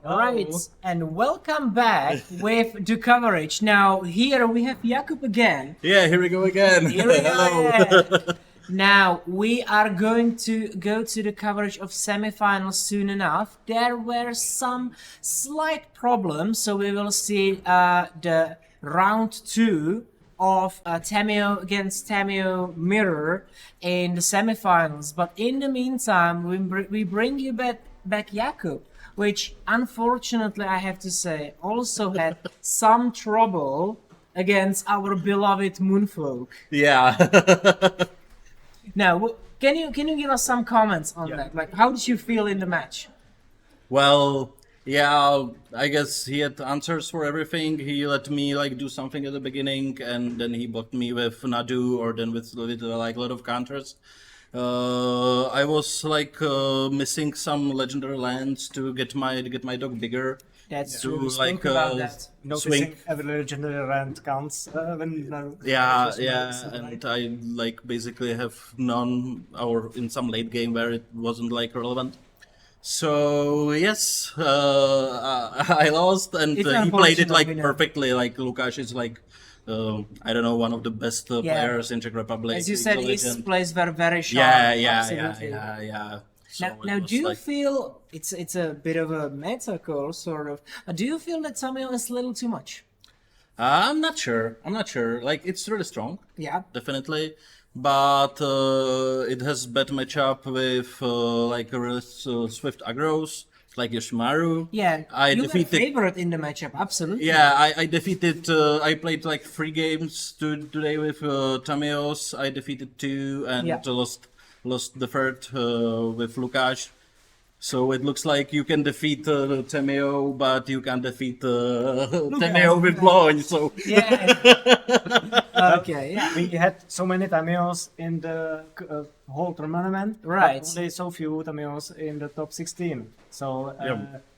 Right, and welcome back with the coverage. Now, here we have Jakub again. Yeah, here we go again. Here we go Hello. again. Now, we are going to go to the coverage of semifinals soon enough. There were some slight problems, so we will see the round 2 of Tamyo against Tamyo mirror in the semifinals. But in the meantime, we bring you back Jakub, which unfortunately I have to say also had some trouble against our beloved Moonfolk. Yeah. Now, can you give us some comments on that? Like, how did you feel in the match? Well, yeah, I guess he had answers for everything. He let me do something at the beginning, and then he blocked me with Nadu, or then with a lot of counters. I was missing some legendary lands to get my dog bigger. That's to true. Think about that. Noticing every legendary land counts when and I basically have none, or in some late game where it wasn't relevant. So yes, I lost, and he played it perfectly. Lukáš is I don't know, one of the best players in Czech Republic. As you said, his plays were very sharp. Yeah. So now do you feel it's a bit of a meta call, sort of? Do you feel that Tamyo is a little too much? I'm not sure. It's really strong. Yeah, definitely. But it has bad matchup with really swift aggros, like Yoshimaru. Yeah, I defeated favorite in the matchup, absolutely. Yeah, I defeated. I played 3 games today with Tamyos. I defeated 2 and lost the third with Lukáš. So it looks like you can defeat Tamyo, but you can't defeat Tamyo with Bloin. So okay, yeah. We had so many Tamyos in the whole tournament, right? But only so few Tamyos in the top 16. So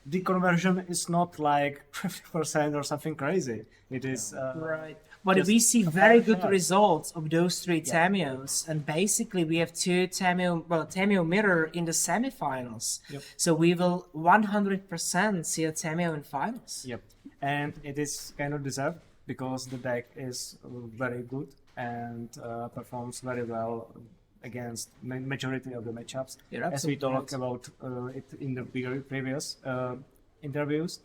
the conversion is not 50% or something crazy. It is right. But we see very good results of those 3 Tamyos, and basically we have 2 Tamyo mirror in the semifinals. Yep. So we will 100% see a Tamyo in finals. Yep, and it is kind of deserved because the deck is very good and performs very well against majority of the matchups. As we talked about it in the previous interviews.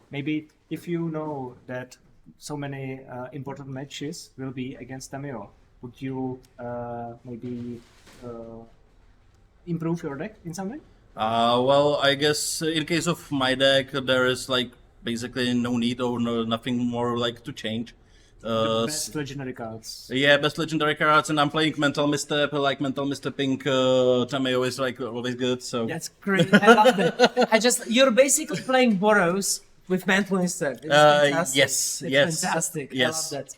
Maybe if you know that so many important matches will be against Tamyo, would you maybe improve your deck in some way? Well, I guess in case of my deck, there is basically no need or nothing more to change. The best legendary cards. Yeah, best legendary cards, and I'm playing Mental Misstep. Mental Misstepping Tamyo is always good. So that's great. I love it. You're basically playing Boros with Mental Misstep. It's fantastic. Yes. Fantastic. Yes. I love that.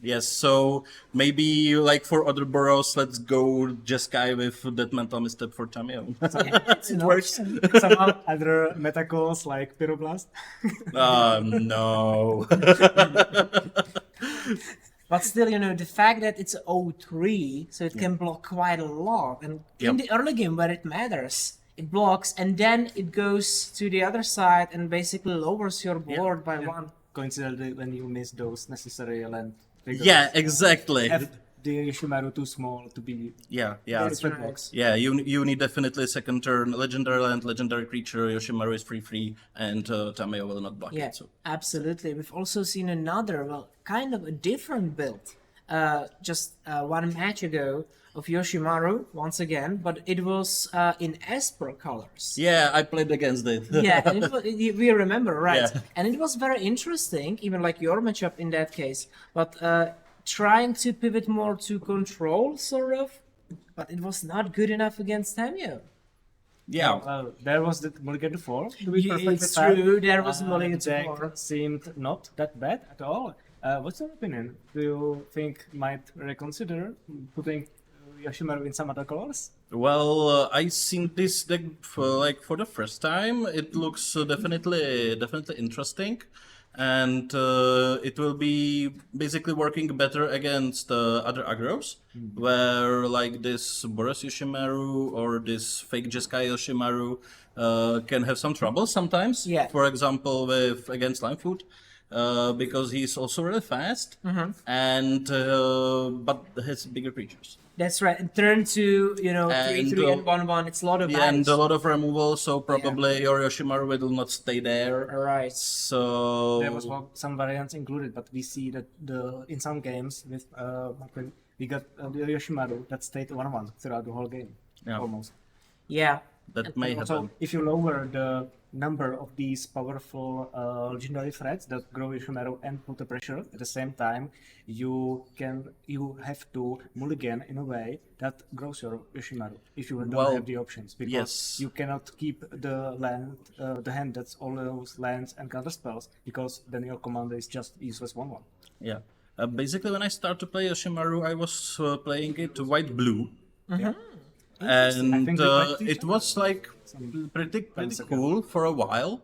Yes, so maybe for other Boros, let's go Jeskai with that Mental Misstep for Tamyo. It works. Some other meta calls like Pyroblast. No. But still, the fact that it's 0-3, so it can block quite a lot. And in the early game where it matters, it blocks, and then it goes to the other side and basically lowers your board by 1. Coincidentally, when you miss those necessary land triggers. Yeah, exactly. The Yoshimaru too small to be Different box. Yeah, you need definitely a second turn, legendary land, legendary creature, Yoshimaru is free, and Tamyo will not block it. So. Absolutely. We've also seen another, kind of a different build, just 1 match ago of Yoshimaru, once again, but it was in Esper colors. Yeah, I played against it. Yeah, and we remember, right? Yeah. And it was very interesting, even your matchup in that case, but trying to pivot more to control, sort of, but it was not good enough against Tamyo. Yeah. There was the Mulligan to 4. It's true, there was Mulligan to 4. Seemed not that bad at all. What's your opinion? Do you think might reconsider putting Yoshimaru in some other colors? Well, I seen this deck for the first time. It looks definitely interesting. and it will be basically working better against other aggros, where like this Boris Yoshimaru or this fake Jeskai Yoshimaru can have some trouble sometimes. Yeah. For example, with against Limefoot. Because he's also really fast, and but has bigger creatures. That's right. And turn to 3/3 and 1/1. It's a lot of Yeah, and battles. a lot of removal, so probably your Yoshimaru will not stay there. Right. So There was some variants included, but we see that in some games with we got the Yoshimaru that stayed 1/1 throughout the whole game, Yeah. almost. Yeah. that may So happen. if you lower the number of these powerful legendary threats that grow Yoshimaru and put the pressure at the same time, you have to mulligan in a way that grows your Yoshimaru if you don't Well, have the options, because yes. you cannot keep the hand that's all those lands and counter spells, because then your commander is just useless 1/1. Yeah. Basically, when I started to play Yoshimaru, I was playing it white-blue. Yeah. And think we played each it was like pretty months ago. cool for a while,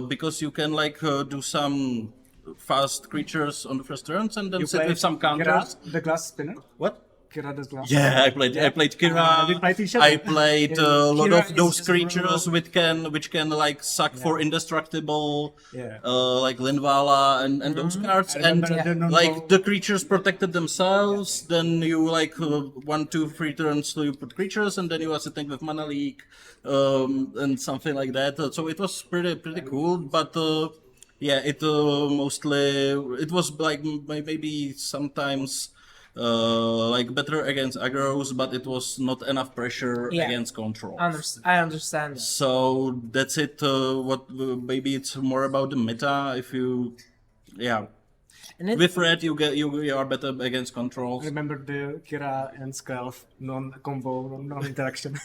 because you can like do some fast creatures on the first turns and then You sit played with some Kira, counters. the glass spinner. What? Kira the glass. Yeah, I played Kira. we played each other. I played Yeah, a lot Kira of is those just creatures brutal. which can like suck for indestructible, Yeah. like Linvala and those cards, I and remember the non-ball- like the creatures protected themselves. Then you like 1, 2, 3 turns you put creatures, and then you are sitting with mana leak, and something like that. So it was pretty cool, but. Yeah, it mostly it was like maybe sometimes like better against aggros, but it was not enough pressure Yeah. against control. I understand that. So that's it. What maybe it's more about the meta. If you, yeah, And it, with red you are better against controls. I remember the Kira and Skelf non-combo, non-interaction.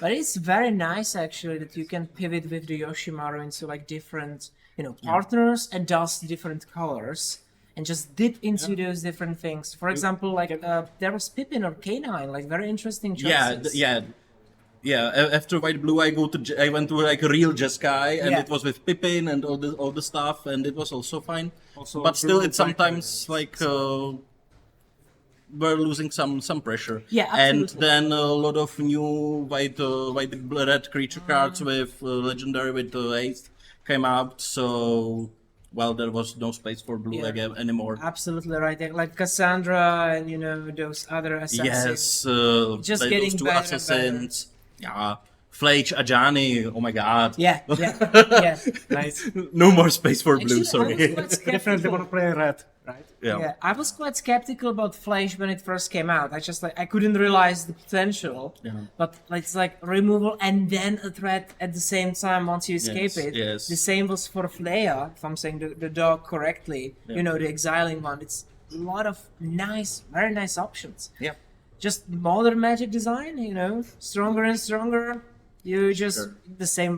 But it's very nice actually that you can pivot with the Yoshimaru into like different, partners and thus different colors and just dip into those different things. For example, like there was Pippin or Canine, like very interesting choices. Yeah. After white blue, I went to like a real Jeskai, and Yeah. it was with Pippin and all the stuff, and it was also fine. Also but still, blue it's sometimes like we're losing some pressure. Yeah, And absolutely. then a lot of new white red creature cards with legendary with ace came out. So well, there was no space for blue Yeah. again anymore. Absolutely right. Like Cassandra and those other assassins. Yes, Just those getting two better and better. assassins. Yeah, Flage, Ajani. Oh my God. Yeah. Yeah. Nice. No more space for blue. Actually, I Sorry. was quite Definitely want skeptical. to play red, right? Yeah, I was quite skeptical about Flash when it first came out. I couldn't realize the potential. Yeah. But like, it's like removal and then a threat at the same time once you escape Yes, it. yes. The same was for Flea, if I'm saying the dog correctly. Yeah. The exiling one. It's a lot of very nice options. Yeah. Just modern Magic design, stronger and stronger. You just Sure. the same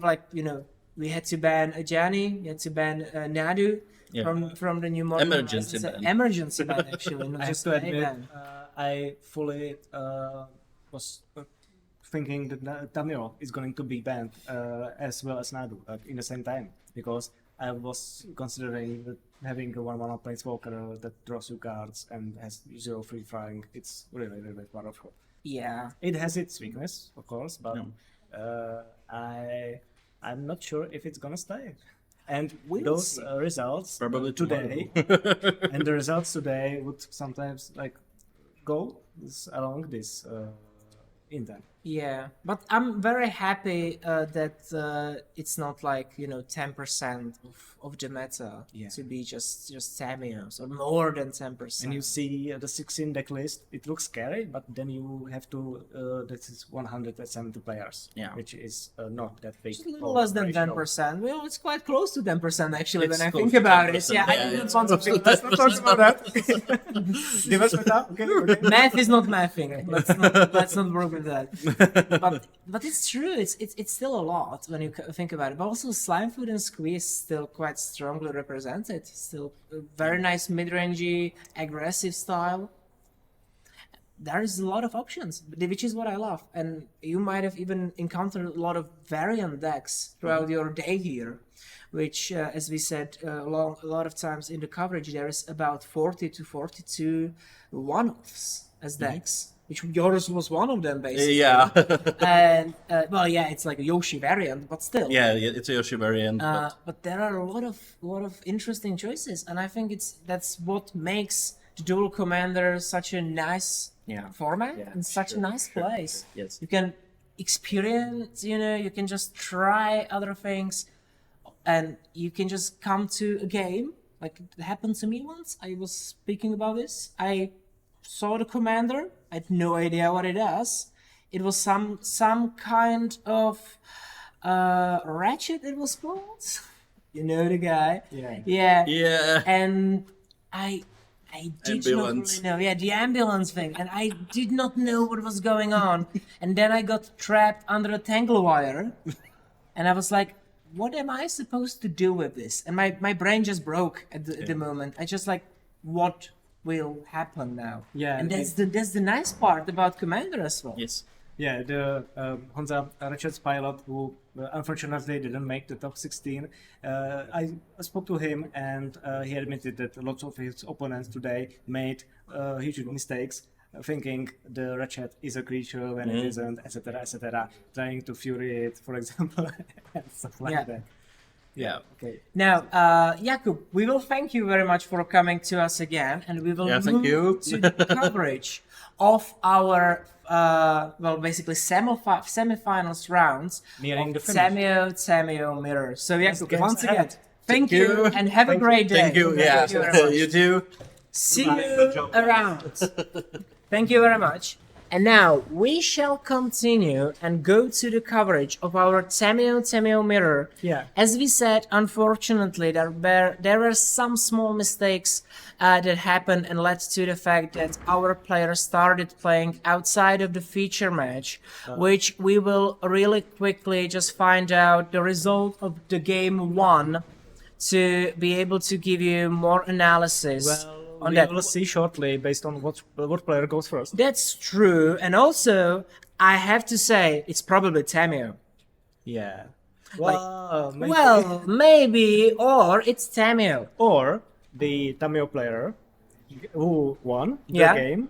we had to ban Ajani, we had to ban Nadu. Yeah. From the new modern Emergency license. ban. Emergency ban, actually, not I have just to a admit, ban. I fully was thinking that Tamyo is going to be banned as well as Nadu in the same time, because I was considering that having a 1/1 planeswalker that draws you cards and has 0 free flying. It's really, really powerful. Yeah. It has its weakness, of course, but I'm not sure if it's gonna stay. And We'll those see. Results Probably today, and the results today would sometimes go along this intent. Yeah, but I'm very happy that it's not 10% of the meta Yeah. to be just Tamios or more than 10%. And you see the 16 deck list, it looks scary, but then you have to, this is 170 players, Yeah. which is not that big. Just a little less than ratio. 10%. Well, it's quite close to 10% actually It's when I close think to about it. 10%, Yeah, I yeah, didn't it's want to close to think. Let's not talk about that. Divas meta, okay. Math is not mathing. Let's not work with that. But it's true. It's still a lot when you think about it. But also Slimefoot and Squeeze still quite strongly represented. Still a very nice mid-rangey, aggressive style. there is a lot of options, which is what I love. And you might have even encountered a lot of variant decks throughout your day here, which, as we said a lot of times in the coverage, there is about 40 to 42 one-offs as decks, which yours was one of them, basically. Yeah. And, well, yeah, it's like a Yoshi variant, but still. Yeah, it's a Yoshi variant. But there are a lot of interesting choices, and I think that's what makes the Dual Commander such a nice format and such a nice place. Yes. You can experience, you can just try other things, and you can just come to a game. Like it happened to me once. I was speaking about this. I saw the commander. I had no idea what it does. It was some kind of ratchet. It was called. You know the guy. Yeah. Yeah. And I did Ambulance. not really know. Yeah, the ambulance thing. And I did not know what was going on. And then I got trapped under a tangle wire. And I was like, what am I supposed to do with this? And my brain just broke at the moment. I just like, what will happen now? Yeah, And that's the nice part about Commander as well. Yes. Yeah, the Honza Ratchet's pilot, who unfortunately didn't make the top 16, I spoke to him and he admitted that lots of his opponents today made huge mistakes, thinking the Ratchet is a creature when it isn't, etc., trying to fury it, for example, and stuff like that. Yeah. Okay. Now, Jakub, we will thank you very much for coming to us again, and we will thank you. to the coverage of our, basically semifinals rounds Nearing of the finish. Tamyo Mirror. So, Jakub, get once again, ahead. thank you, and have a great day. Thank you. Yeah. Thank you very much. You too. See you around. Thank you very much. And now we shall continue and go to the coverage of our Tamyo Mirror. Yeah. As we said, unfortunately, there were some small mistakes that happened and led to the fact that our players started playing outside of the feature match, which we will really quickly just find out the result of the game 1 to be able to give you more analysis. We will see shortly based on what player goes first. That's true, and also I have to say it's probably Tamyo. Yeah. Maybe, or it's Tamyo. Or the Tamyo player who won the game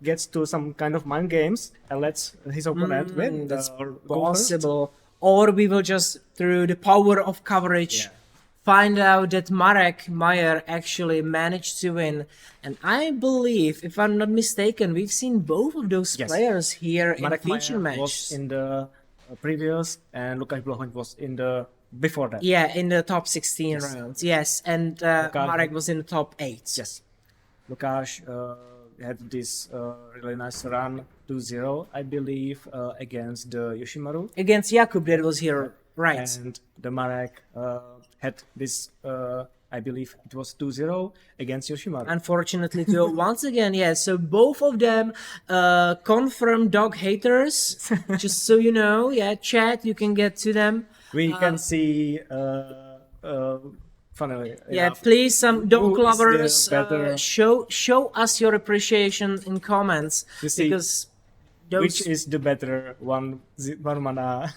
gets to some kind of mind games and lets his opponent win. That's or go first. possible. Or we will just, through the power of coverage, find out that Marek Meyer actually managed to win. And I believe, if I'm not mistaken, we've seen both of those players here Marek in feature Meyer match. was in the previous, and Lukáš Blochoň was in the before that. Yeah, in the top 16 rounds. Yes, and Marek was in the top 8. Yes. Lukáš had this really nice run 2-0, I believe, against the Yoshimaru. Against Jakub that was here, right. And the Marek had this, I believe it was 2-0 against Yoshimaru. Unfortunately, too. Once again, so both of them confirmed dog haters. Just so you know, chat, you can get to them. We can see, funnily enough, please, some dog who is the lovers, better- show us your appreciation in comments. You see, because those, which is the better one mana?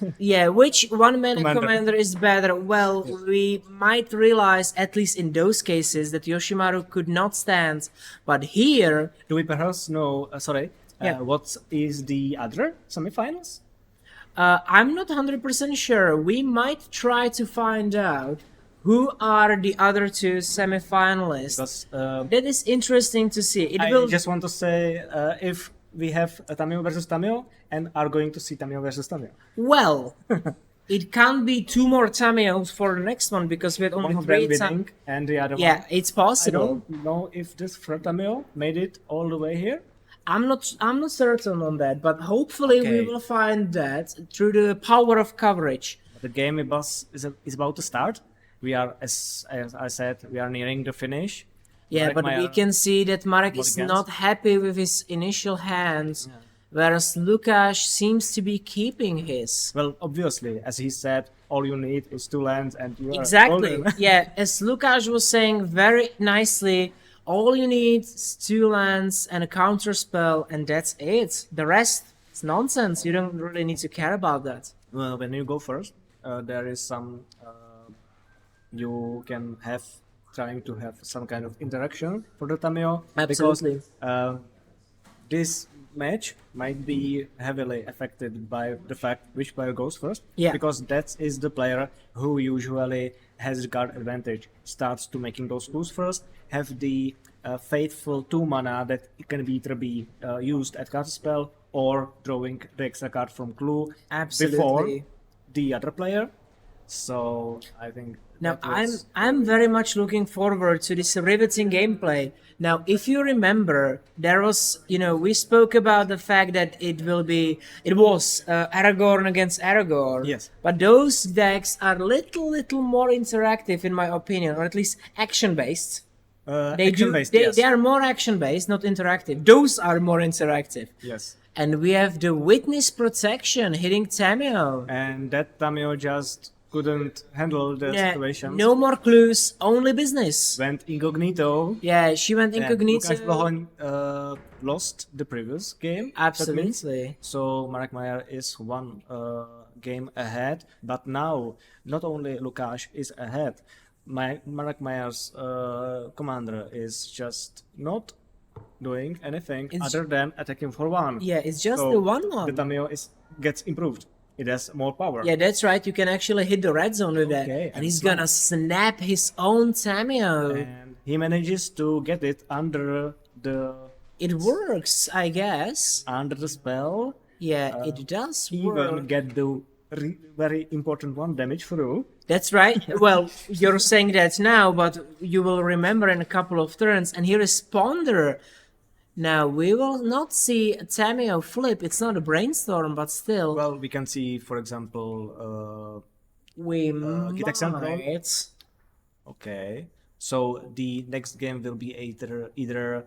which one-man Commander. commander is better? Well, we might realize, at least in those cases, that Yoshimaru could not stand. But here, Do we perhaps know, what is the other semifinals? I'm not 100% sure. We might try to find out who are the other two semifinalists. Because That is interesting to see. It I will just want to say, if we have Tamyo versus Tamyo and are going to see Tamyo versus Tamyo. well. It can't be 2 more Tamyos for the next one because we had only One of them 3 winning and the other Yeah, one. it's I possible. don't know if this third Tamyo made it all the way here. I'm not certain on that, but hopefully we Okay. will find that through the power of coverage. The game is about to start. We are, as I said, we are nearing the finish. Yeah, Marek but we Meyer can see that Marek was is against. not happy with his initial hands, whereas Lukáš seems to be keeping his. Well, obviously, as he said, all you need is 2 lands and you are Exactly. golden. Yeah, as Lukáš was saying very nicely all you need is 2 lands and a counter spell, and that's it. The rest is nonsense. You don't really need to care about that. Well, when you go first, there is some you can have trying to have some kind of interaction for the Tameo. Absolutely. Because this match might be heavily affected by the fact which player goes first. Yeah. Because that is the player who usually has the card advantage, starts to making those clues first, have the faithful 2 mana that can either be used at cast spell or drawing the extra card from clue Absolutely. before the other player. So I think Now that was- I'm very much looking forward to this riveting gameplay. Now, if you remember, there was we spoke about the fact that it was Aragorn against Aragorn. Yes. But those decks are little more interactive in my opinion, or at least action based. action-based, yes. They are more action based, not interactive. Those are more interactive. Yes. And we have the witness protection hitting Tamyo. And that Tameo just couldn't handle the situation. No more clues, only business. Went incognito. Yeah, she went And incognito. Lukáš Blahoň lost the previous game. that means. Absolutely. So Marek Meyer is 1 game ahead. But now, not only Lukáš is ahead, Marek Meyer's commander is just not doing anything other than attacking for 1. Yeah, it's just So the 1/1. The Tameo gets improved. It has more power. Yeah, that's right. You can actually hit the red zone with that. Okay, And and he's smart. gonna snap his own Tamyo. And he manages to get it under the It works, I guess. spell. Yeah, it does Even work. get the very important 1 damage through. That's right. Well, you're saying that now, but you will remember in a couple of turns. And here is Ponder. Now, we will not see Tameo flip. It's not a brainstorm, but still. Well, we can see, for example, we Kit example. might. okay. So the next game will be either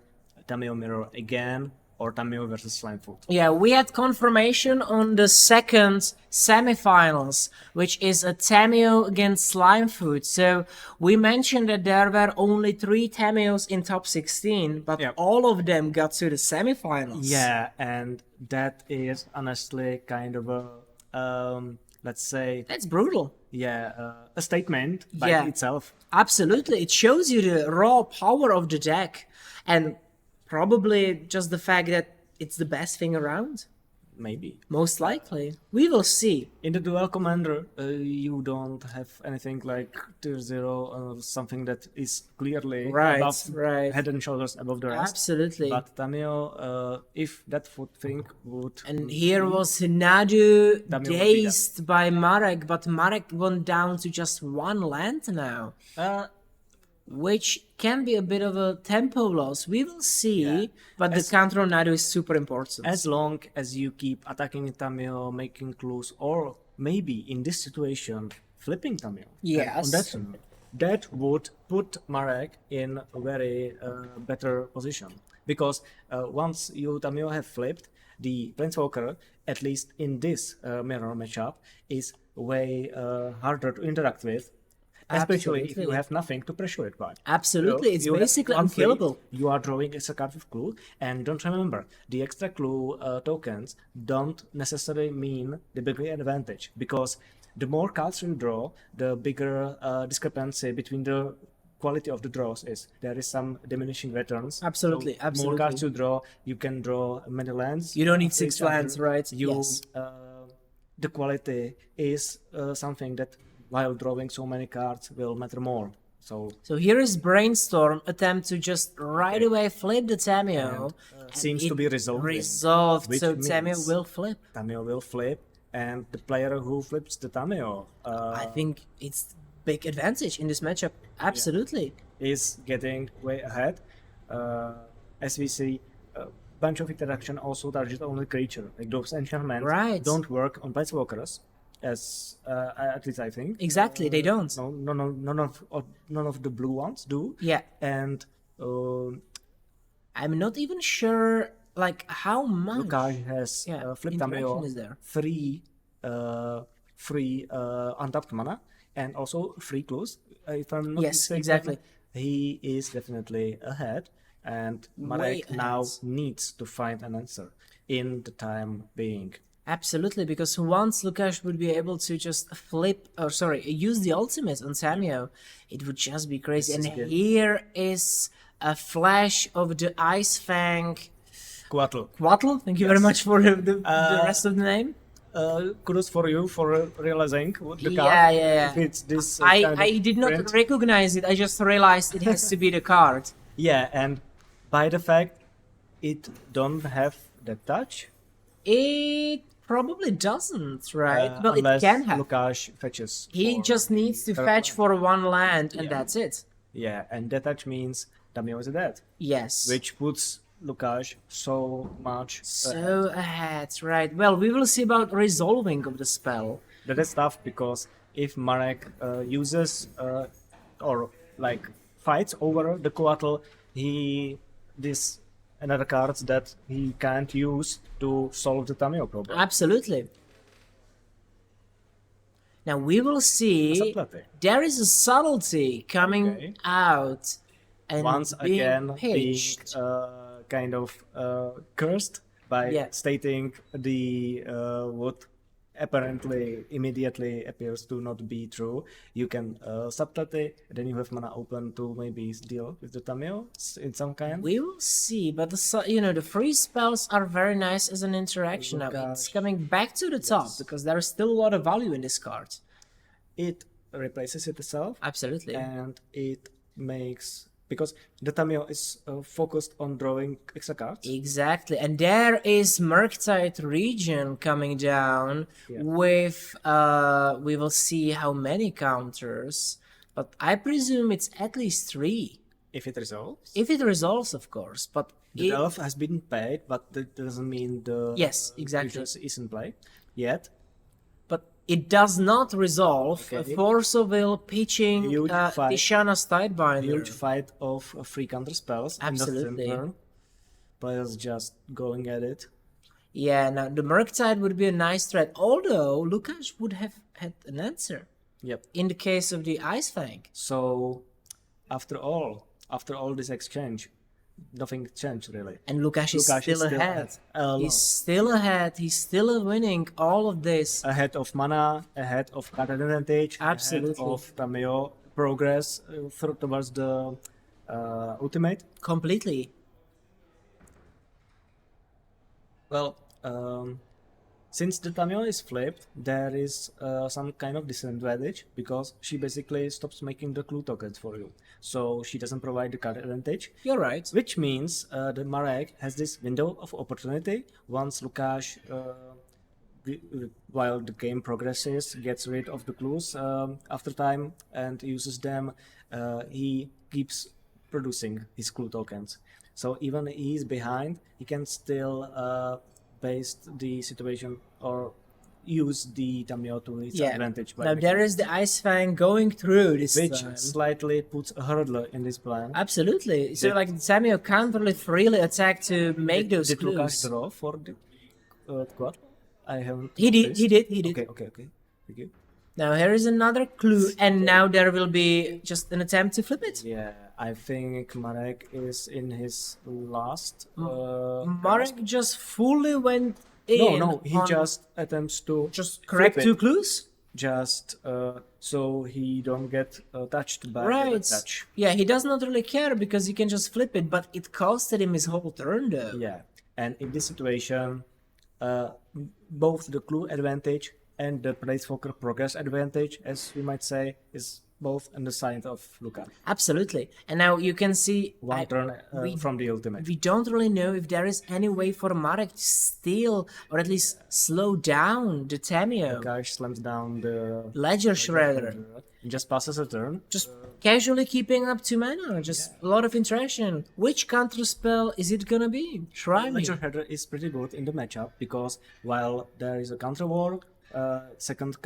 Tameo Mirror again or Tameo versus Slimefoot. Yeah, we had confirmation on the second semifinals, which is a Tameo against Slimefoot. So we mentioned that there were only 3 Tameos in top 16, but Yeah. all of them got to the semifinals. Yeah, and that is honestly kind of a, let's say, That's brutal. a statement by Yeah. itself. Absolutely. It shows you the raw power of the deck. And probably just the fact that it's the best thing around. Maybe. Most likely. We will see. In the dual commander, you don't have anything like tier 0 or something that is clearly above, head and shoulders above the rest. Absolutely. But Tameo, if that thing would... And here was Nadu Tamyo dazed by Marek, but Marek went down to just 1 land now, which can be a bit of a tempo loss. We will see, but the counter on Nadu is super important. As long as you keep attacking Tameo, making clues, or maybe in this situation, flipping Tameo. Yes. On that turn, that would put Marek in a very better position. Because once you Tameo have flipped, the Planeswalker, at least in this mirror matchup, is way harder to interact with. Especially if you Absolutely. have nothing to pressure it by. Absolutely, it's you have basically 1 free, unkillable. You are drawing extra card with clue, and don't remember, the extra clue tokens don't necessarily mean the bigger advantage, because the more cards you draw, the bigger discrepancy between the quality of the draws is. There is some diminishing returns. Absolutely, So absolutely. More cards you draw, you can draw many lands. You don't need after 6 each other. lands, right? You, Yes. The quality is something that, while drawing so many cards, will matter more. So So here is Brainstorm attempt to just right away flip the Tameo. and seems to it be resolving, resolved, which so means- Tameo will flip. Tameo will flip, and the player who flips the Tameo I think it's big advantage in this matchup. Absolutely. is getting way ahead. As we see, a bunch of interaction also target only creature. Like those enchantments Right. don't work on Planeswalkers, as at least I think. Exactly, they don't. No, none of the blue ones do. Yeah. And I'm not even sure like how much. Lukáš has flipped interaction Tameo is there. free untapped mana and also free clues. If I'm not Yes, mistaken. exactly. he is definitely ahead, and Marek Way now ahead. needs to find an answer in the time being. Absolutely, because once Lukash would be able to just use the ultimate on Tamyo, it would just be crazy. This And is good. here is a flash of the Ice Fang Quattl. Thank you very much for the rest of the name. Kudos for you for realizing the card. Yeah. If it's this I kind of I did not print. recognize it. I just realized it has to be the card. Yeah, and by the fact it don't have the touch, It probably doesn't, right? Well, it unless can have. Lukash fetches. He for- just needs to Third fetch land. for one land, and Yeah. that's it. Yeah, and that touch means Tamyo is dead, Yes. which puts Lukash so much So ahead, right? Well, we will see about resolving of the spell. That is tough because if Marek uses or like fights over the Coatl, this another cards that he can't use to solve the Tamio problem. Absolutely. Now we will see. Subtlety. There is a subtlety coming Okay. out and Once being again pitched. being kind of cursed by Yeah. stating the what apparently immediately appears to not be true. You can subtlety, then you have mana open to maybe deal with the Tamio in some kind. We will see, but the free spells are very nice as an interaction. Now it's Gosh. coming back to the top because there is still a lot of value in this card. It replaces itself Absolutely. and it makes because the Tamio is focused on drawing extra cards. Exactly, and there is Murktide region coming down Yeah. with we will see how many counters, but I presume it's at least 3. If it resolves, If it resolves, of course, but the elf has been paid, but that doesn't mean the Yes, exactly. creatures is in play yet. but it does not resolve. Okay. Force of Will pitching Huge fight. Tishana's Tidebinder. Huge fight of free counter spells. in the Absolutely. same turn. Players just going at it. Yeah, now the Murktide would be a nice threat, although Lukash would have had an answer Yep. in the case of the Ice Fang. So after all this exchange, nothing changed really. And Lukash is Lukash is still still ahead. ahead. A lot. He's still ahead. He's still winning all of this. Ahead of mana, ahead of card advantage, Absolutely. ahead of Tameo progress towards the ultimate. Completely. Well, since the Tameo is flipped, there is some kind of disadvantage because she basically stops making the clue tokens for you. So she doesn't provide the card advantage, You're right. which means the Marek has this window of opportunity once Lukash, while the game progresses, gets rid of the clues after time and uses them. He keeps producing his clue tokens. So even he's behind, he can still base the situation or use the Tamio to his Yeah. advantage. by Now making- there is the Ice Fang going through this which time. slightly puts a hurdle in this plan. Absolutely. So Did- like Samuel can't really freely attack to make those Did Lukash clues. draw for the quad? I haven't. He did. noticed. He did. He did. Okay. Thank you. Now here is another clue, and now there will be just an attempt to flip it. Yeah, I think Marek is in his last. Marek just fully went in. No, he on just attempts to just correct flip 2 it, clues. just so he don't get touched by the Right. touch. Yeah, he does not really care because he can just flip it, but it costed him his whole turn though. Yeah, and in this situation, both the clue advantage and the placeholder progress advantage, as we might say, is both on the side of Luka. Absolutely. And now you can see One turn we- from the ultimate. we don't really know if there is any way for Marek to steal or at least slow down the Tamyo. Lukash slams down the Ledger Shredder. and just passes a turn. Just casually keeping up 2 mana. Just a lot of interaction. Which counter spell is it gonna be? Try me. Ledger Header is pretty good in the matchup because while there is a counter war, second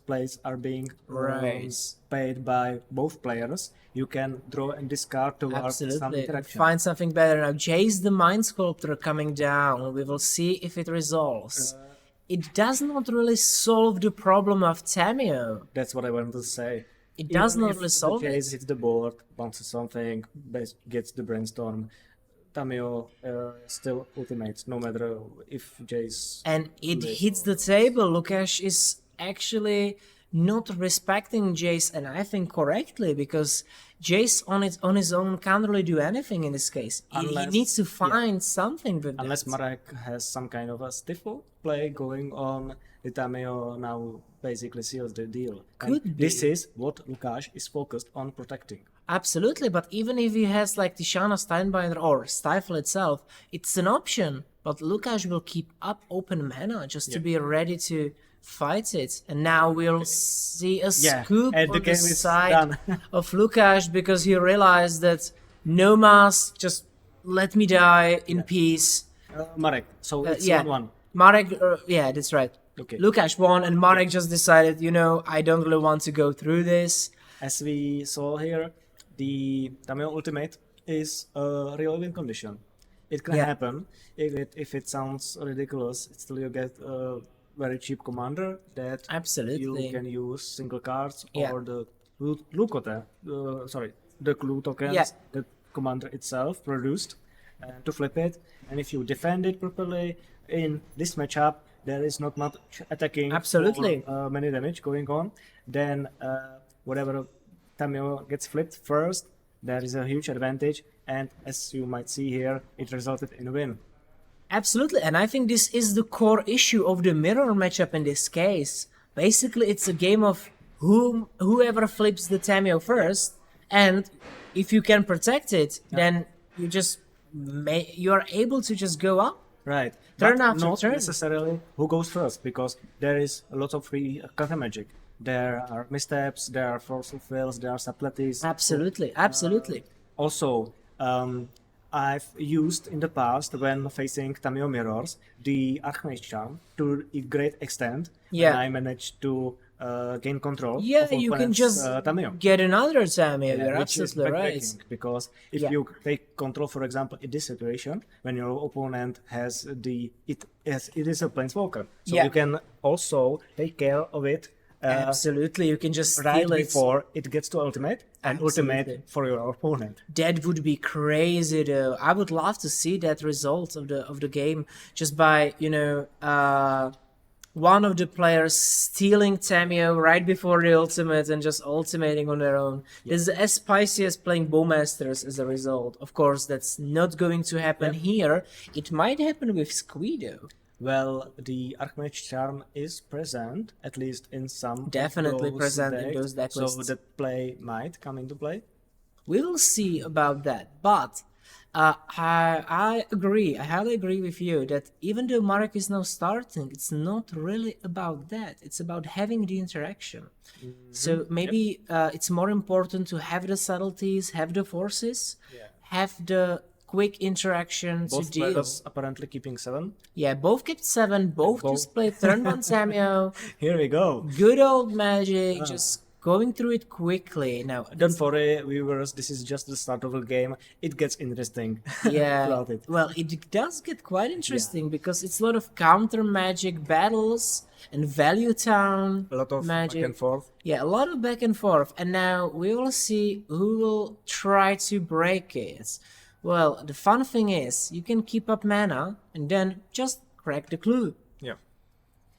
place are being Right. paid by both players. You can draw and discard towards some Absolutely. interaction. Find something better. Now Jace the Mind Sculptor coming down. We will see if it resolves. It does not really solve the problem of Tamio. That's what I wanted to say. it does Even not if really solve the it. chase hits the board, bounces something, gets the brainstorm. Tamyo still ultimates, no matter if Jace. And it lives hits or the goes. table. Lukash is actually not respecting Jace, and I think correctly, because Jace on his own can't really do anything in this case. He Unless- needs to find something with Unless that. Marek has some kind of a stiff play going on, the Tameo now basically seals the deal. Could And be. this is what Lukash is focused on protecting. Absolutely, but even if he has like Tishana Steinbinder or Stifle itself, it's an option. But Lukash will keep up open mana just to be ready to fight it. And now we'll see a Yeah, scoop and the on the game is side done. of Lukash because he realized that no mask, just let me die in peace. Marek, so it's Yeah, 1-1. Marek, yeah, that's right. Okay. Lukash won, and Marek just decided, I don't really want to go through this. As we saw here, the Tameo ultimate is a real win condition. It can Yeah. happen. If it sounds ridiculous, still you get a very cheap commander that Absolutely. you can use single cards Yeah. or the the clue tokens Yeah. the commander itself produced to flip it. And if you defend it properly in this matchup, there is not much attacking. Absolutely. Or, many damage going on. Then whatever Tamyo gets flipped first, there is a huge advantage. And as you might see here, it resulted in a win. Absolutely, and I think this is the core issue of the mirror matchup in this case. Basically, it's a game of whoever flips the Tameo first, and if you can protect it, then you are able to just go up. Right. Turn but after not turn. necessarily who goes first, because there is a lot of free counter magic. There are missteps, there are forceful fails, there are suppleties. Absolutely, absolutely. Also, I've used in the past, when facing Tameo mirrors, the Archmage Charm to a great extent. Yeah. And I managed to gain control. Yeah, of you can opponent's, just Tameo. get another Tameo. Yeah, You're which is absolutely right. backbreaking, because if Yeah. you take control, for example, in this situation, when your opponent has it is a planeswalker, so Yeah. you can also take care of it Absolutely, you can just right steal it. before it gets to ultimate, and Absolutely. ultimate for your opponent. That would be crazy, though. I would love to see that result of the game, just by one of the players stealing Tameo right before the ultimate and just ultimating on their own. This is as spicy as playing Bowmasters as a result. Of course, that's not going to happen here. It might happen with Squeedo. Well, the Archmage Charm is present, at least in some. Definitely of those present in decks, those deck so lists. that play might come into play. We will see about that, but I agree. I highly agree with you that even though Marek is now starting, it's not really about that. It's about having the interaction. So maybe it's more important to have the subtleties, have the forces, have the quick interaction Both to deal. players apparently keeping 7. Yeah, both kept 7, both just played turn 1 Tameo. Here we go. Good old magic, just going through it quickly. Now, Don't worry, viewers, this is just the start of the game. It gets interesting. yeah, throughout it. well, it does get quite interesting because it's a lot of counter magic battles and value town A lot of magic. back and forth. Yeah, a lot of back and forth. And now we will see who will try to break it. Well, the fun thing is you can keep up mana and then just crack the clue. Yeah.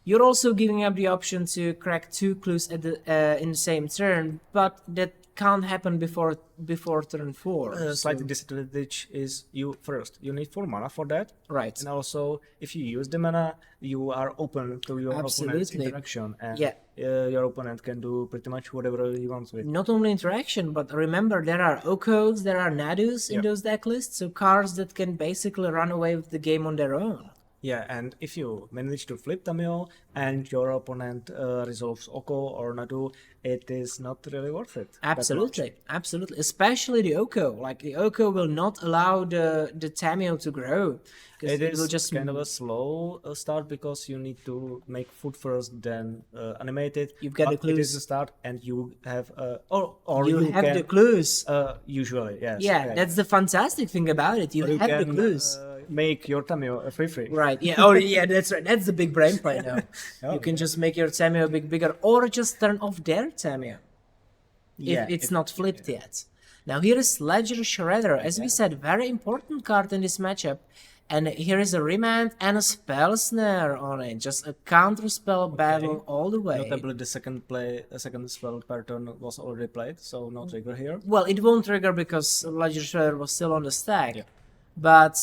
You're also giving up the option to crack 2 clues at the in the same turn, but that can't happen before turn 4. Slight disadvantage is you first. You need 4 mana for that. Right. And also, if you use the mana, you are open to your opponent's Absolutely. interaction. And Yeah. your opponent can do pretty much whatever he wants with. Not only interaction, but remember there are Okos, there are Nadus in Yep. those deck lists, so cards that can basically run away with the game on their own. Yeah, and if you manage to flip Tameo and your opponent resolves Oko or Nadu, it is not really worth it. that much. Absolutely, absolutely. Especially the Oko. Like the Oko will not allow the Tameo to grow. 'Cause It is will just kind of a slow start because you need to make food first, then animate it. You've got But the it is clues. a start, and you have or you have can, the clues. usually, yes. Yeah, that's the fantastic thing about it. You Or you have the can, clues. make your Tameo a free. Right. Yeah. Oh, yeah. That's right. That's the big brain play now. Oh, You can just make your Tameo bigger, or just turn off their Tameo. Yeah, if it's not flipped yet. Now here is Ledger Shredder, as we said, very important card in this matchup. And here is a remand and a spell snare on it, just a counter spell battle all the way. Notably, the second spell pattern was already played, so no trigger here. Well, it won't trigger because Ledger Shredder was still on the stack. But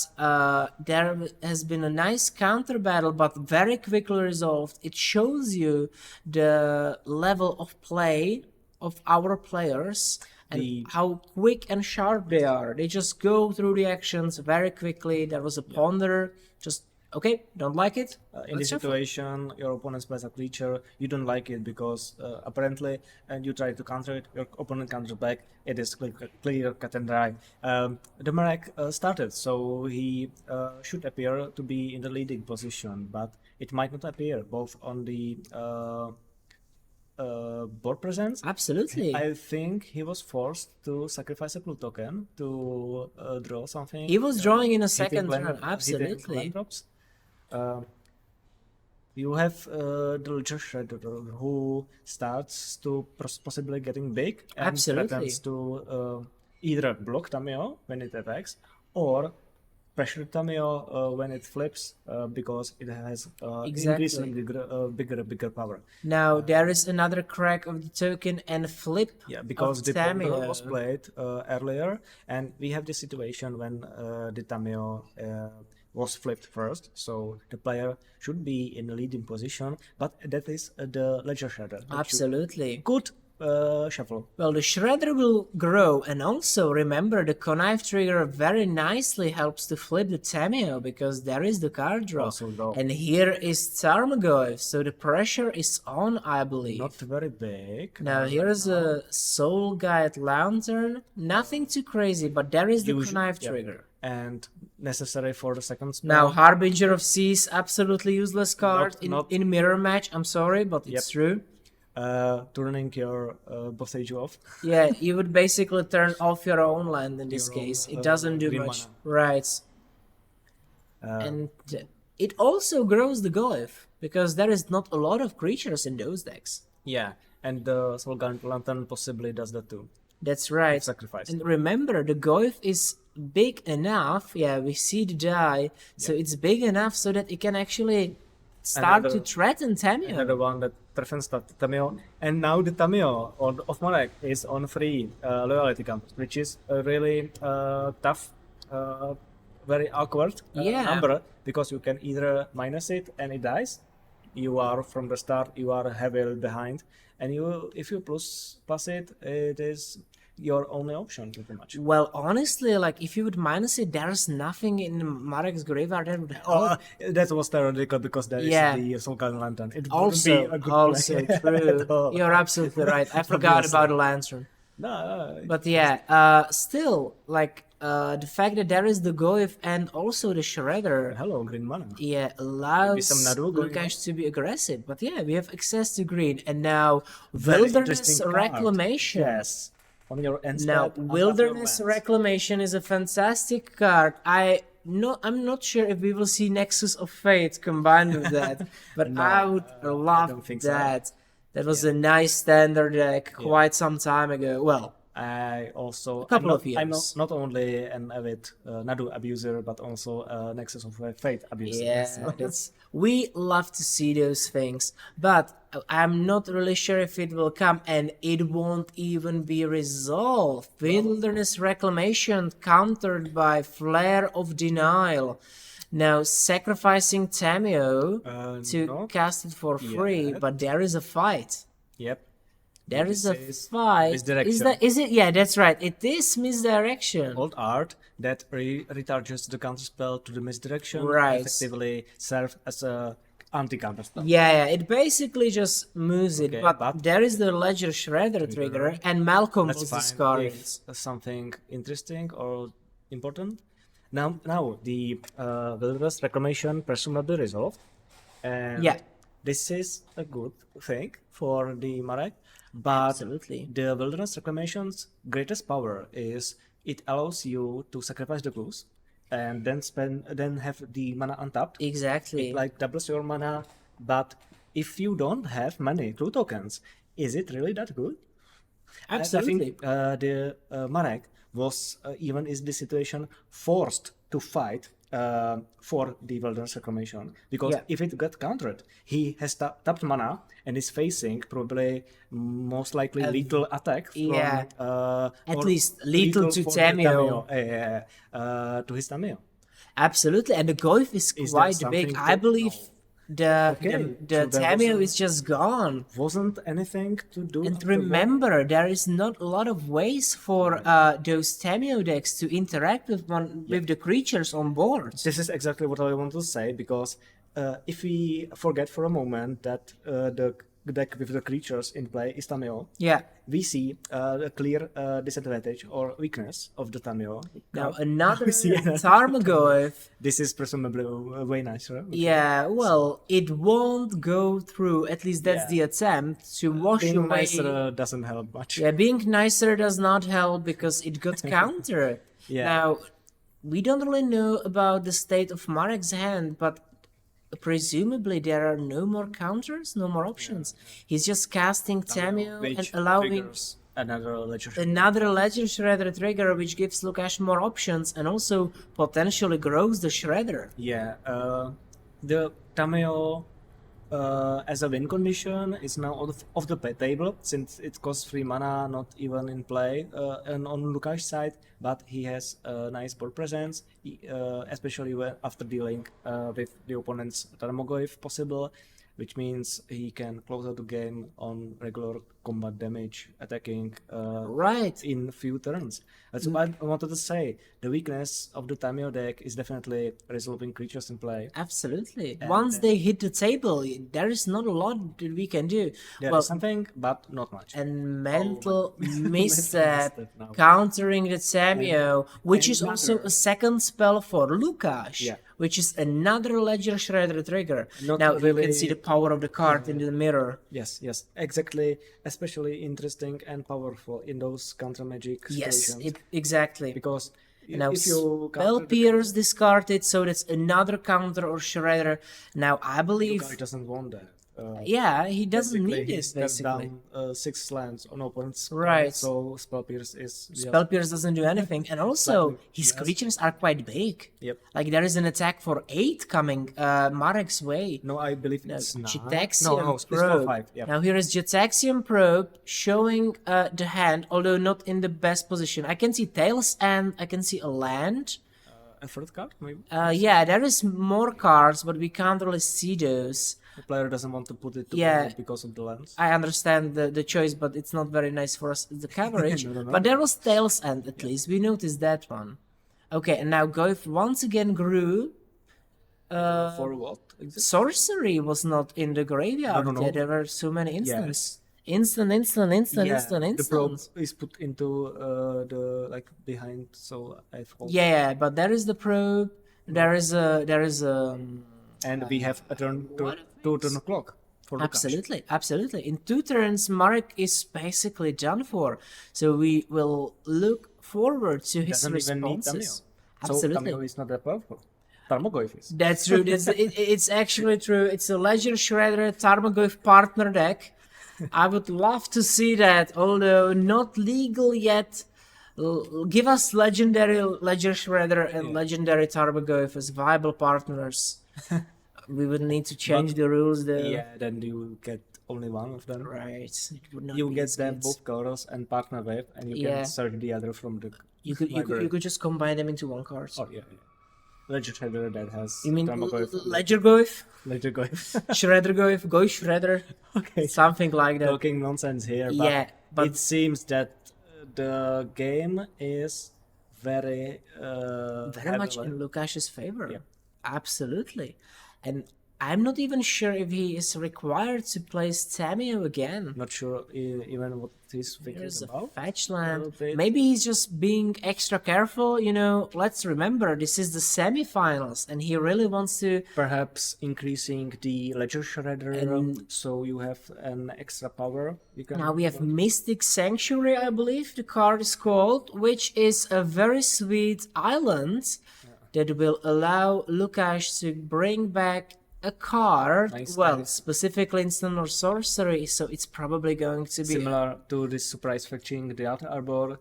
there has been a nice counter battle, but very quickly resolved. It shows you the level of play of our players and how quick and sharp they are. They just go through the actions very quickly. There was a ponder, just okay, don't like it. In this situation, your opponent plays a creature, you don't like it because apparently, and you try to counter it, your opponent counters back. It is clear cut and dry. The Marek started, so he should appear to be in the leading position, but it might not appear both on the board presence. Absolutely. I think he was forced to sacrifice a blue token to draw something. He was drawing in a hitting second land- turn, hitting absolutely. land drops. You have the Ledger Shredder who starts to possibly getting big and Absolutely. threatens to either block Tamyo when it attacks or pressure Tamyo when it flips because it has increasingly bigger power. Now there is another crack of the token and flip. Yeah, because of the Tamyo Tamyo. was played earlier, and we have the situation when the Tamyo was flipped first, so the player should be in the leading position, but that is the Ledger Shredder. that Absolutely. Good shuffle. Well, the Shredder will grow, and also remember the Connive trigger very nicely helps to flip the Tameo because there is the card draw. Also draw. And here is Tarmogoyf, so the pressure is on, I believe. Not very big. Now here is a Soul Guide Lantern, nothing too crazy, but there is the Connive trigger. And necessary for the second spell. Now Harbinger of Seas, absolutely useless card in mirror match. I'm sorry, but it's true. Turning your Bossage off. Yeah, you would basically turn off your own land in this case. It doesn't do green much. mana. Right. And it also grows the Goyf, because there is not a lot of creatures in those decks. Yeah, and the Soul Guard Lantern possibly does that too. That's right. Sacrifice. And remember, the Goyf is big enough. Yeah, we see the die. So it's big enough so that it can actually start to threaten Tamyo. Another one that threatens Tamyo. And now the Tamyo of Marek is on free loyalty camp, which is a really tough, very awkward number, because you can either minus it and it dies. You are from the start, you are heavily behind. And if you plus it, it is your only option pretty much. Well, honestly, like if you would minus it, there's nothing in Marek's graveyard that would help. That was theoretical because there is the Soul Guard Lantern. It wouldn't be a good play true. at all. You're absolutely right. I forgot about the lantern. No, But yeah, still, like the fact that there is the Goyf and also the Shredder, hello, green mana. yeah, allows some Nadu going Lukash to be aggressive. But yeah, we have access to green, and now Very Wilderness interesting card. Reclamation. Yes. On your end Now, step, Wilderness Reclamation is a fantastic card. I'm not sure if we will see Nexus of Fate combined with that, but I would love don't think that. so. That was a nice standard deck quite some time ago. Well, I also couple of years. I'm not only an avid Nadu abuser, but also Nexus of Fate abuser. yeah, we love to see those things, but I'm not really sure if it will come, and it won't even be resolved. Wilderness Reclamation countered by Flare of Denial. Now sacrificing Tameo to cast it for free, but there is a fight. Yep. There is a This is fight. misdirection. Is it? Yeah, that's right. It is misdirection. Old art that recharges the counter spell to the misdirection. Right. Effectively serve as a anti-counter spell. Yeah, it basically just moves it, Okay, but but- there is the Ledger Shredder trigger, and Malcolm Let's was find discarded. if something interesting or important. Now the Wilderness Reclamation presumably resolved. And Yeah. this is a good thing for the Marek. But Absolutely. the Wilderness Reclamation's greatest power is it allows you to sacrifice the clues and then have the mana untapped. Exactly. It like doubles your mana, but if you don't have many clue tokens, is it really that good? Absolutely. I think Marek was even in this situation forced to fight for the wilderness reclamation, because Yeah. if it got countered, he has tapped mana and is facing probably most likely lethal attack from yeah. At or least lethal to for the Tamyo. to his Tamyo. Absolutely, and the Goif is Is that quite big. something I to- believe the Okay, the so there Tamyo wasn't- is just gone. Wasn't anything to do. And after war? remember, there is not a lot of ways for those Tamyo decks to interact with with the creatures on board. This is exactly what I want to say, because if we forget for a moment that the deck with the creatures in play is Tameo, Yeah. we see a clear disadvantage or weakness of the Tameo. Now another see it. Tarmogoyf. This is presumably way nicer. Yeah, well, it won't go through. At least that's Yeah. the attempt to wash Being away. nicer doesn't help much. Yeah, being nicer does not help because it got countered. Yeah. Now, we don't really know about the state of Marek's hand, but presumably there are no more counters, no more options. He's just casting Tamyo and Which allowing triggers another ledger. another Ledger Shredder trigger, which gives Lukash more options and also potentially grows the Shredder. Yeah, the Tameo as a win condition is now off the table, since it costs 3 mana, not even in play and on Lukash's side, but he has a nice board presence, especially after dealing with the opponent's Tarmogo if possible, which means he can close out the game on regular combat damage, attacking Right. in few turns. That's what I wanted to say. The weakness of the Tameo deck is definitely resolving creatures in play. Absolutely. Once they hit the table, there is not a lot that we can do. There well, is something, but not much. and mental misstep misstep now. countering the Tamyo, which is also another- a second spell for Lukash, Yeah. which is another Ledger Shredder trigger. Not Now you really- can see the power of the card in the mirror. Yes, exactly. Especially interesting and powerful in those counter magic Yes, situations. exactly. Because Now if you Spell counter the Pierce discarded, so that's another counter or Shredder. Now I believe, guy doesn't want that. yeah, he doesn't Basically, need he this steps basically. down 6 lands on opponent's card, Right. So Spell Pierce is Spell Pierce doesn't do anything, and also Exactly, his yes. creatures are quite big. Yep. Like there is an attack for 8 coming Marek's way. No, I believe it's not. Jetaxium No, it's Probe. 4/5. Yeah. Now here is Jetaxium Probe showing the hand, although not in the best position. I can see Tails and I can see a land. A third card, maybe. Yeah, there is more cards, but we can't really see those. The player doesn't want to put it Yeah. together because of the lens. I understand the choice, but it's not very nice for us, the coverage. No. But there was Tails End at least. We noticed that one. Okay, and now Goif once again grew. For what? Sorcery was not in the graveyard. No. Yeah, there were so many instants. Instant. The probe is put into the like behind, so I thought. Yeah, but there is the probe. There is a And we have a turn to turn o'clock for Lukash. absolutely. In 2 turns, Marek is basically done for. So we will look forward to his Doesn't even need responses. Tameo. So Absolutely. Tameo is not that powerful. Tarmogoyf is. That's true. It's actually true. It's a Ledger Shredder Tarmogoyf partner deck. I would love to see that, although not legal yet. Give us legendary Ledger Shredder and legendary Tarmogoyf as viable partners. We would need to change the rules there. Yeah, then you get only one of them. Right. It would not You be get as them good. both colors and partner with, and you Yeah. can search the other from the. You could just combine them into one card. Oh yeah. Ledger Shredder that has. You mean Tarmogoyf. Ledger Goyf, Ledger Goyf. Shredder Goyf, Goyf Shredder, Okay. something like that. Talking nonsense here, but, Yeah, but- it seems that the game is very Very much heavily- in Lukash's favor. Yeah. Absolutely. And I'm not even sure if he is required to play Tamyo again. Not sure even what he's thinking There's a about. fetch A land. little bit. Maybe he's just being extra careful. You know, let's remember this is the semifinals, and he really wants to. Perhaps increasing the Ledger Shredder, And- so you have an extra power. You can. Now we have Mystic Sanctuary, I believe the card is called, which is a very sweet island that will allow Lukash to bring back a card, Nice well, dice. specifically instant or sorcery, so it's probably going to be Similar to this surprise fetching the Art Arbor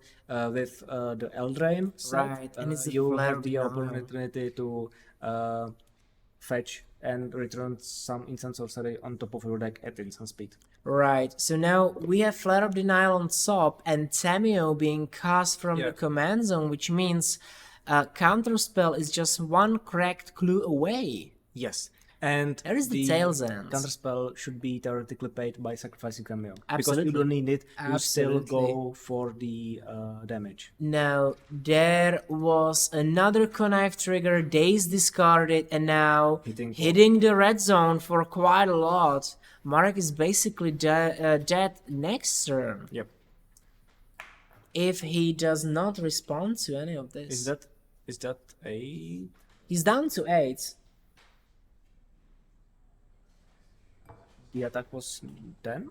with the Eldraine set. Right, and it's a you flare have the denial. opportunity to fetch and return some instant sorcery on top of your deck at instant speed. right. So now we have Flare of Denial on top and Tamyo being cast from the Yeah. command zone, which means Counterspell is just one cracked clue away. Yes. And There is the tail's end. counterspell should be theoretically paid by sacrificing Tamyo. Because Absolutely. you don't need it, you still Absolutely. go for the damage. Now, there was another connive trigger, Daze discarded, and now Hitting the red zone for quite a lot. Marek is basically dead next turn Yep. if he does not respond to any of this. Is that a... He's down to 8. The attack was 10?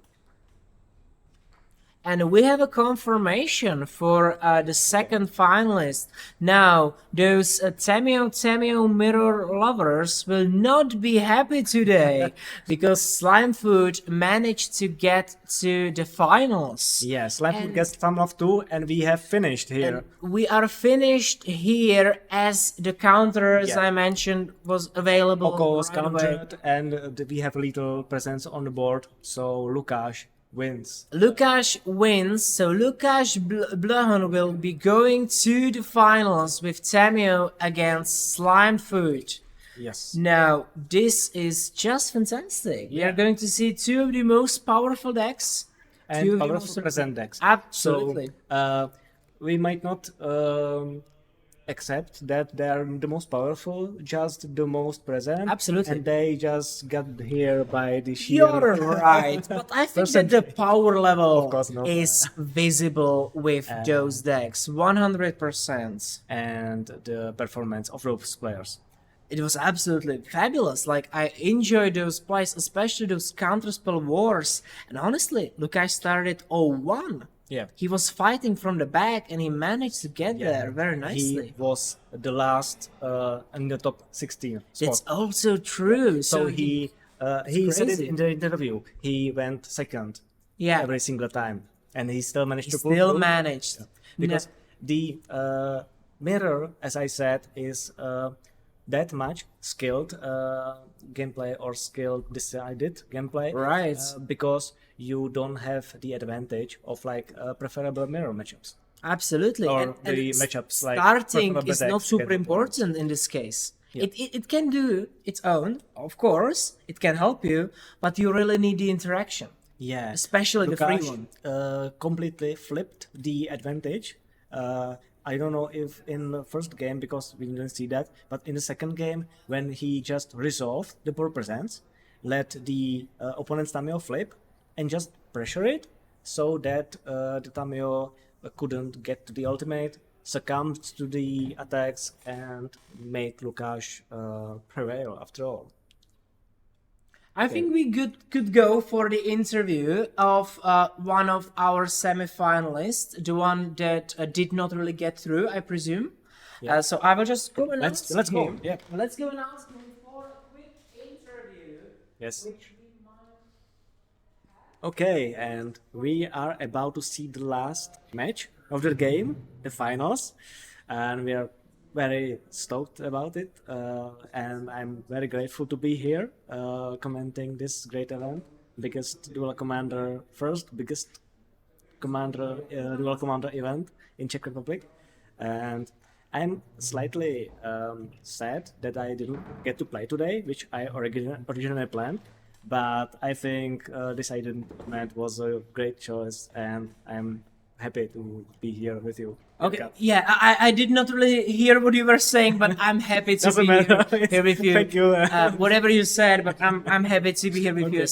And we have a confirmation for the second finalist. Now, those Tamyo mirror lovers will not be happy today because Slimefoot managed to get to the finals. Yes, Slime And- gets thumb off too, and we have finished here. We are finished here as the counter, as Yeah. I mentioned, was available. Oko was right away. countered, and we have little presence on the board, so Lukáš wins. Lukáš wins, so Lukáš Blahon will be going to the finals with Tamyo against Slimefoot. Yes. Now, this is just fantastic. We are Yeah. going to see two of the most powerful decks. Two And of the powerful most- present decks. Absolutely. So, we might not accept that they are the most powerful, just the most present. Absolutely. And they just got here by the sheer... You're right, but I think that the power level Of course not. is visible with those decks, 100%. and the performance of those players. It was absolutely fabulous. Like, I enjoyed those plays, especially those counterspell wars. And honestly, Lukáš started 0-1. Yeah. He was fighting from the back and he managed to get there very nicely. He was the last in the top 16 spot. That's also true. So he said it crazy. in the interview. He went second yeah, every single time, and he still managed to pull still through. managed. Because the mirror, as I said, is that much skilled gameplay or skilled decided gameplay. Right. Because you don't have the advantage of like preferable mirror matchups. Absolutely. Or and the s- matchups like starting preferable is not decks super get important in this case. Yeah. It can do its own, of course. It can help you, but you really need the interaction. Yeah, Especially the free Lukáš, one. completely flipped the advantage. I don't know if in the first game, because we didn't see that, but in the second game, when he just resolved the poor presence, let the opponent's Tamyo flip and just pressure it so that the Tamyo couldn't get to the ultimate, succumbed to the attacks, and made Lukáš prevail after all. I think we could go for the interview of one of our semi-finalists, the one that did not really get through, I presume. Yeah. So I will just go and Let's ask go. him. Yeah. Let's go and ask him for a quick interview. Yes. Which we might... Okay, and we are about to see the last match of the game, the finals, and we are very stoked about it. And I'm very grateful to be here commenting this great event, biggest dual commander dual commander event in Czech Republic, and I'm slightly sad that I didn't get to play today, which I originally planned. But I think this event was a great choice, and I'm happy to be here with you. Okay, yeah, I did not really hear what you were saying, but I'm happy to Doesn't be matter. here with you. Thank you. Whatever you said, but I'm happy to be here with you.